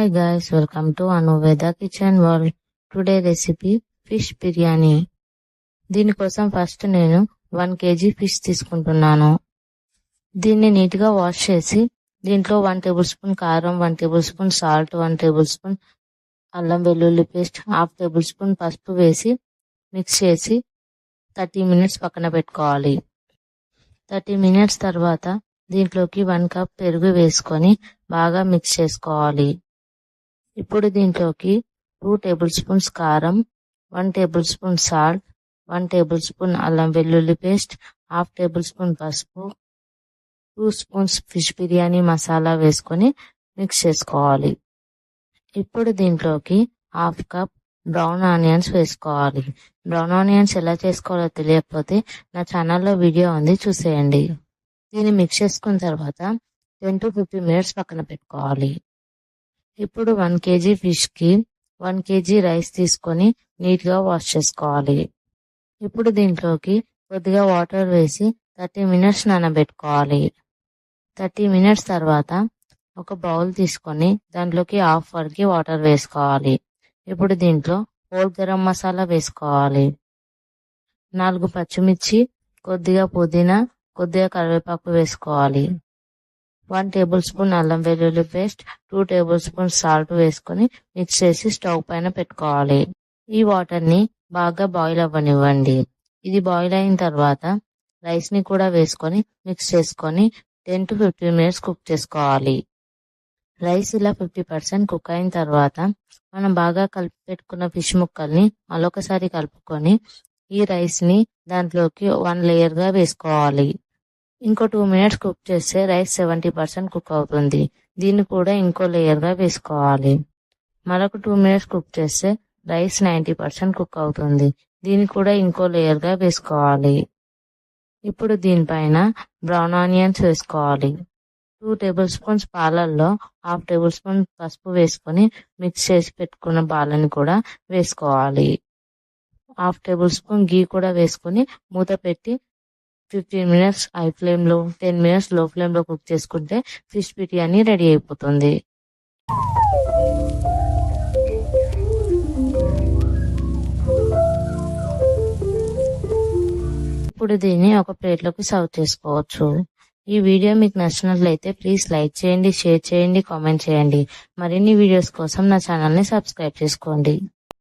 Hi guys, welcome to Anuveda Kitchen World. Today recipe fish biryani. దీనికోసం first నేను 1 kg fish తీసుకుంటున్నాను. దీన్ని నీట్గా వాష్ చేసి దీంట్లో 1 టేబుల్ స్పూన్ కారం, 1 table spoon salt, 1 table spoon అల్లం వెల్లుల్లి పేస్ట్, 1/2 టేబుల్ స్పూన్ పసుపు వేసి మిక్స్ చేసి 30 మినిట్స్ పక్కన పెట్టుకోవాలి. 30 మినిట్స్ తర్వాత దీంట్లోకి 1 కప్ పెరుగు వేసుకొని బాగా మిక్స్ చేసుకోవాలి. ఇప్పుడు దీంట్లోకి 2 టేబుల్ స్పూన్స్ కారం, 1 table spoon salt, 1 table spoon అల్లం వెల్లుల్లి పేస్ట్, 1/2 టేబుల్ స్పూన్ పసుపు, 2 స్పూన్స్ ఫిష్ బిర్యానీ మసాలా వేసుకొని మిక్స్ చేసుకోవాలి. ఇప్పుడు దీంట్లోకి 1/2 కప్ బ్రౌన్ ఆనియన్స్ వేసుకోవాలి. బ్రౌన్ ఆనియన్స్ ఎలా చేసుకోవాలో తెలియకపోతే నా ఛానల్లో వీడియో ఉంది, చూసేయండి. దీన్ని మిక్స్ చేసుకున్న తర్వాత 10 to 15 మినిట్స్ పక్కన పెట్టుకోవాలి. ఇప్పుడు 1 kg ఫిష్కి 1 kg రైస్ తీసుకొని నీట్గా వాష్ చేసుకోవాలి. ఇప్పుడు దీంట్లోకి కొద్దిగా వాటర్ వేసి 30 మినిట్స్ నానబెట్టుకోవాలి. 30 మినిట్స్ తర్వాత ఒక బౌల్ తీసుకొని దాంట్లోకి 1/2 వరకు వాటర్ వేసుకోవాలి. ఇప్పుడు దీంట్లో హోల్ గరం మసాలా వేసుకోవాలి. 4 పచ్చిమిర్చి, కొద్దిగా పుదీనా, కొద్దిగా కరివేపాకు వేసుకోవాలి. 1 టేబుల్ స్పూన్ అల్లం వెల్లుల్లి పేస్ట్, 2 టేబుల్ స్పూన్ సాల్ట్ వేసుకొని మిక్స్ చేసి స్టవ్ పైన పెట్టుకోవాలి. ఈ వాటర్ని బాగా బాయిల్ అవ్వనివ్వండి. ఇది బాయిల్ అయిన తర్వాత రైస్ని కూడా వేసుకొని మిక్స్ చేసుకొని 10 to 15 మినిట్స్ కుక్ చేసుకోవాలి. రైస్ ఇలా 50% కుక్ అయిన తర్వాత మనం బాగా కలిపి పెట్టుకున్న ఫిష్ ముక్కల్ని మరొకసారి కలుపుకొని ఈ రైస్ని దాంట్లోకి 1 లేయర్గా వేసుకోవాలి. ఇంకో 2 మినిట్స్ కుక్ చేస్తే రైస్ 70% కుక్ అవుతుంది. దీన్ని కూడా ఇంకో లేయర్గా వేసుకోవాలి. మరొక 2 మినిట్స్ కుక్ చేస్తే రైస్ 90% కుక్ అవుతుంది. దీన్ని కూడా ఇంకో లేయర్గా వేసుకోవాలి. ఇప్పుడు దీనిపైన బ్రౌన్ ఆనియన్స్ వేసుకోవాలి. 2 టేబుల్ స్పూన్స్ పాలల్లో 1/2 టేబుల్ స్పూన్ పసుపు వేసుకొని మిక్స్ చేసి పెట్టుకున్న పాలని కూడా వేసుకోవాలి. 1/2 టేబుల్ స్పూన్ గీ కూడా వేసుకొని మూత పెట్టి 15 మినిట్స్ హై ఫ్లేమ్లో, 10 మినిట్స్ లో ఫ్లేమ్లో కుక్ చేసుకుంటే ఫిష్ బిర్యానీ రెడీ అయిపోతుంది. ఇప్పుడు దీన్ని ఒక ప్లేట్లోకి సర్వ్ చేసుకోవచ్చు. ఈ వీడియో మీకు నచ్చినట్లయితే ప్లీజ్ లైక్ చేయండి, షేర్ చేయండి, కామెంట్ చేయండి. మరిన్ని వీడియోస్ కోసం నా ఛానల్ని సబ్స్క్రైబ్ చేసుకోండి.